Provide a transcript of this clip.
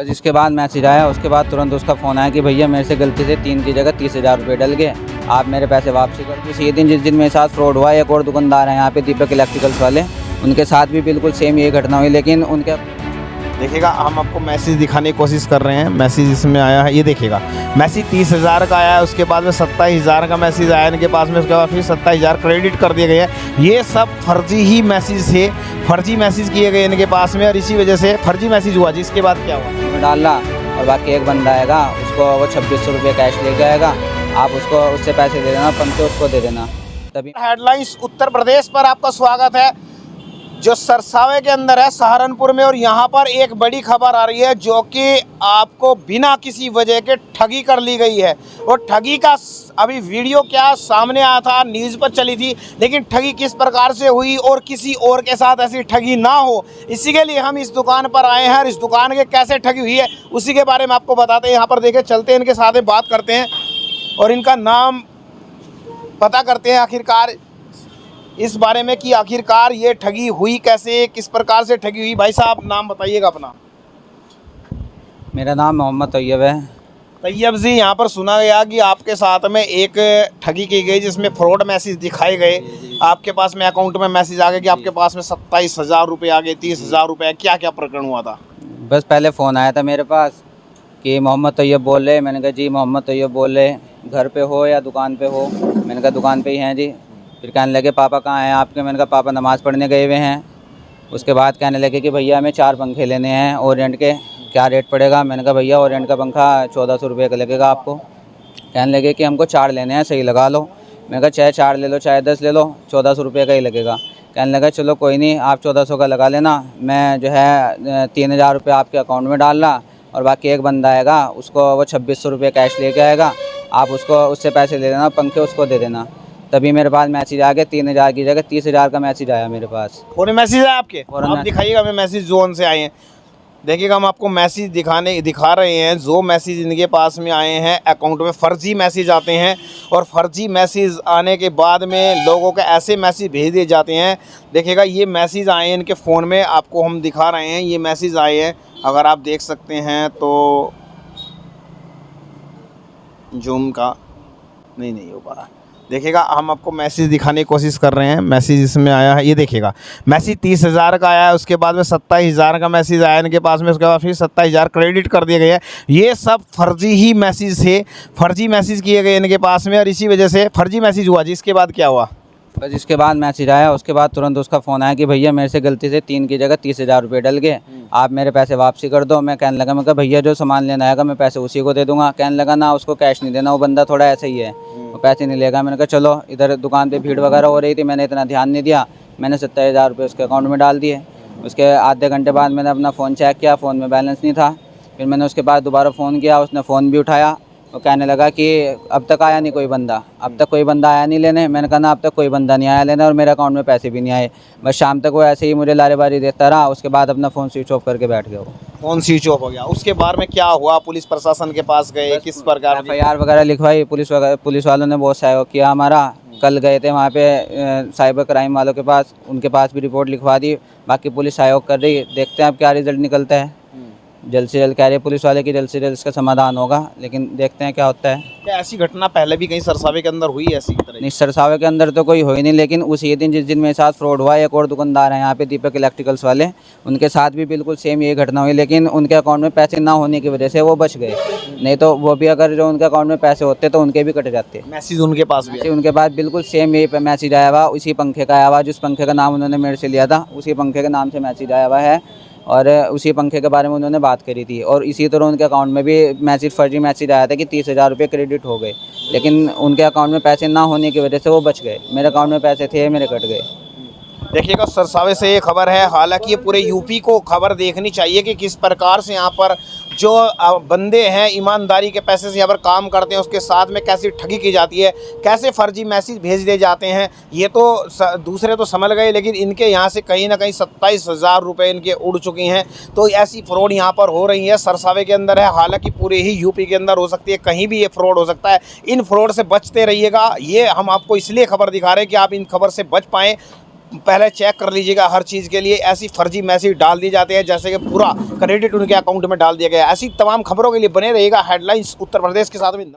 बस इसके बाद मैसेज आया, उसके बाद तुरंत उसका फ़ोन आया कि भैया मेरे से गलती से 3 की जगह 30,000 रुपये डल गए, आप मेरे पैसे वापसी कर दो। इसी दिन जिस दिन मेरे साथ फ्रॉड हुआ, एक और दुकानदार हैं यहाँ पे दीपक इलेक्ट्रिकल्स वाले, उनके साथ भी बिल्कुल सेम ये घटना हुई, लेकिन उनके देखिएगा हम आपको मैसेज दिखाने की कोशिश कर रहे हैं। मैसेज इसमें आया है, ये देखिएगा मैसेज 30,000 का आया है, उसके बाद में 27,000 का मैसेज आया इनके पास में, उसके बाद फिर 27,000 क्रेडिट कर दिए गए हैं। ये सब फर्जी ही मैसेज थे, फर्जी मैसेज किए गए इनके पास में, और इसी वजह से फर्जी मैसेज हुआ। जिसके बाद क्या हुआ, डाला और बाकी एक बंदा आएगा, उसको वो 2600 रुपये कैश लेके आएगा, आप उसको उससे पैसे दे देना, पंखे उसको दे देना। तभी हेडलाइंस उत्तर प्रदेश पर आपका स्वागत है, जो सरसावे के अंदर है सहारनपुर में। और यहाँ पर एक बड़ी खबर आ रही है जो कि आपको बिना किसी वजह के ठगी कर ली गई है। और ठगी का अभी वीडियो क्या सामने आया था, न्यूज़ पर चली थी, लेकिन ठगी किस प्रकार से हुई और किसी और के साथ ऐसी ठगी ना हो, इसी के लिए हम इस दुकान पर आए हैं। और इस दुकान के कैसे ठगी हुई है उसी के बारे में आपको बताते हैं। यहाँ पर देखे चलते हैं, इनके साथ में बात करते हैं और इनका नाम पता करते हैं आखिरकार इस बारे में कि आखिरकार ये ठगी हुई कैसे, किस प्रकार से ठगी हुई। भाई साहब नाम बताइएगा अपना। मेरा नाम मोहम्मद तैयब है। तैयब जी, यहाँ पर सुना गया कि आपके साथ में एक ठगी की गई जिसमें फ्रॉड मैसेज दिखाए गए, आपके पास में अकाउंट में मैसेज आ गया कि आपके पास में 27,000 रुपये आ गए, 30,000 रुपये। क्या क्या प्रकरण हुआ था? बस पहले फ़ोन आया था मेरे पास कि मोहम्मद तैयब बोल रहे। मैंने कहा जी मोहम्मद तैयब बोल रहे, घर पे हो या दुकान पे हो? मैंने कहा दुकान पे ही हैं जी। फिर कहने लगे पापा कहाँ हैं आपके? मैंने कहा पापा नमाज़ पढ़ने गए हुए हैं। उसके बाद कहने लगे कि भैया हमें 4 पंखे लेने हैं ओरिएंट के, क्या रेट पड़ेगा? मैंने कहा भैया ओरिएंट का पंखा 1400 रुपये का लगेगा आपको। कहने लगे कि हमको 4 लेने हैं, सही लगा लो। मैंने कहा चाहे 4 ले लो चाहे 10 ले लो, 1400 रुपये का ही लगेगा। कहने लगा चलो कोई नहीं, आप 1400 का लगा लेना, मैं जो है 3000 रुपये आपके अकाउंट में डाल रहा, और बाकी एक बंदा आएगा, उसको वो 2600 रुपये कैश लेके आएगा, आप उसको उससे पैसे ले लेना, पंखे उसको दे देना। तभी मेरे पास मैसेज आ गया, 3000 की जगह 30,000 का मैसेज आया मेरे पास। पूरे मैसेज है आपके? फौरन आप दिखाइएगा हमें मैसेज जोन से आए हैं। देखिएगा हम आपको मैसेज दिखा रहे हैं, जो मैसेज इनके पास में आए हैं अकाउंट में। फ़र्जी मैसेज आते हैं और फ़र्जी मैसेज आने के बाद में लोगों के ऐसे मैसेज भेज दिए जाते हैं। देखिएगा ये मैसेज आए हैं इनके फ़ोन में, आपको हम दिखा रहे हैं, ये मैसेज आए हैं, अगर आप देख सकते हैं तो। जूम का नहीं हो पा रहा। देखिएगा हम आपको मैसेज दिखाने की कोशिश कर रहे हैं। मैसेज इसमें आया है, ये देखिएगा मैसेज 30,000 का आया है, उसके बाद में 27,000 का मैसेज आया इनके पास में, उसके बाद फिर 27,000 क्रेडिट कर दिए गए हैं। ये सब फर्जी ही मैसेज थे, फर्जी मैसेज किए गए इनके पास में, और इसी वजह से फर्जी मैसेज हुआ। जिसके बाद क्या हुआ, बस इसके बाद मैसेज आया, उसके बाद तुरंत उसका फ़ोन आया कि भैया मेरे से गलती से 3 की जगह 30,000 रुपये डल गए, आप मेरे पैसे वापसी कर दो। मैं कहने लगा, मैं कहा भैया जो सामान लेना आएगा मैं पैसे उसी को दे दूंगा। कहने लगा ना उसको कैश नहीं देना, वो बंदा थोड़ा ऐसा ही है, वो पैसे नहीं लेगा। मैंने कहा चलो, इधर दुकान पे भीड़ वगैरह हो रही थी, मैंने इतना ध्यान नहीं दिया, मैंने 27,000 रुपये उसके अकाउंट में डाल दिए। उसके आधे घंटे बाद मैंने अपना फ़ोन चेक किया, फ़ोन में बैलेंस नहीं था। फिर मैंने उसके बाद दोबारा फ़ोन किया, उसने फ़ोन भी उठाया। वो कहने लगा कि अब तक आया नहीं कोई बंदा, अब तक कोई बंदा आया नहीं लेने। मैंने कहा ना अब तक कोई बंदा नहीं आया लेने, और मेरे अकाउंट में पैसे भी नहीं आए। बस शाम तक वो ऐसे ही मुझे लारेबारी देता रहा, उसके बाद अपना फ़ोन स्विच ऑफ करके बैठ गया। वो फ़ोन स्विच ऑफ हो गया। उसके बाद में क्या हुआ, पुलिस प्रशासन के पास गए, किस प्रकार की? FIR वगैरह लिखवाई, पुलिस वालों ने बहुत सहयोग किया हमारा। कल गए थे वहाँ पे साइबर क्राइम वालों के पास, उनके पास भी रिपोर्ट लिखवा दी। बाकी पुलिस सहयोग कर रही है, देखते हैं अब क्या रिज़ल्ट निकलता है। जल्द से जल्द कह रहे हैं पुलिस वाले की, जल्द से जल्द इसका समाधान होगा, लेकिन देखते हैं क्या होता है। क्या ऐसी घटना पहले भी कहीं सरसावे के अंदर हुई ऐसी की तरह? नहीं, सरसावे के अंदर तो कोई हो ही नहीं, लेकिन उसी दिन जिस दिन मेरे साथ फ्रॉड हुआ, एक और दुकानदार हैं यहाँ पे दीपक इलेक्ट्रिकल्स वाले, उनके साथ भी बिल्कुल सेम ये घटना हुई, लेकिन उनके अकाउंट में पैसे ना होने की वजह से वो बच गए। नहीं तो वो भी अगर जो उनके अकाउंट में पैसे होते तो उनके भी कट जाते। मैसेज उनके पास भी है? उनके पास बिल्कुल सेम यही मैसेज आया हुआ, उसी पंखे का आया हुआ, जिस पंखे का नाम उन्होंने मेरे से लिया था उसी पंखे के नाम से मैसेज आया हुआ है, और उसी पंखे के बारे में उन्होंने बात करी थी। और इसी तरह उनके अकाउंट में भी मैसेज, फर्जी मैसेज आया था कि 30,000 रुपये क्रेडिट हो गए, लेकिन उनके अकाउंट में पैसे ना होने की वजह से वो बच गए। मेरे अकाउंट में पैसे थे, मेरे कट गए। देखिएगा सरसावे से ये खबर है, हालांकि ये पूरे यूपी को खबर देखनी चाहिए कि किस प्रकार से यहाँ पर जो बंदे हैं ईमानदारी के पैसे से यहाँ पर काम करते हैं, उसके साथ में कैसी ठगी की जाती है, कैसे फर्जी मैसेज भेज दिए जाते हैं। ये तो दूसरे तो समझ गए, लेकिन इनके यहाँ से कहीं ना कहीं 27,000 रुपये इनके उड़ चुकी हैं। तो ऐसी फ्रॉड यहाँ पर हो रही है, सरसावे के अंदर है, हालांकि पूरे ही यूपी के अंदर हो सकती है, कहीं भी ये फ्रॉड हो सकता है। इन फ्रॉड से बचते रहिएगा, ये हम आपको इसलिए खबर दिखा रहे हैं कि आप इन खबर से बच पाएँ। पहले चेक कर लीजिएगा हर चीज़ के लिए। ऐसी फर्जी मैसेज डाल दिए जाते हैं जैसे कि पूरा क्रेडिट उनके अकाउंट में डाल दिया गया है। ऐसी तमाम खबरों के लिए बने रहिएगा हेडलाइंस उत्तर प्रदेश के साथ में।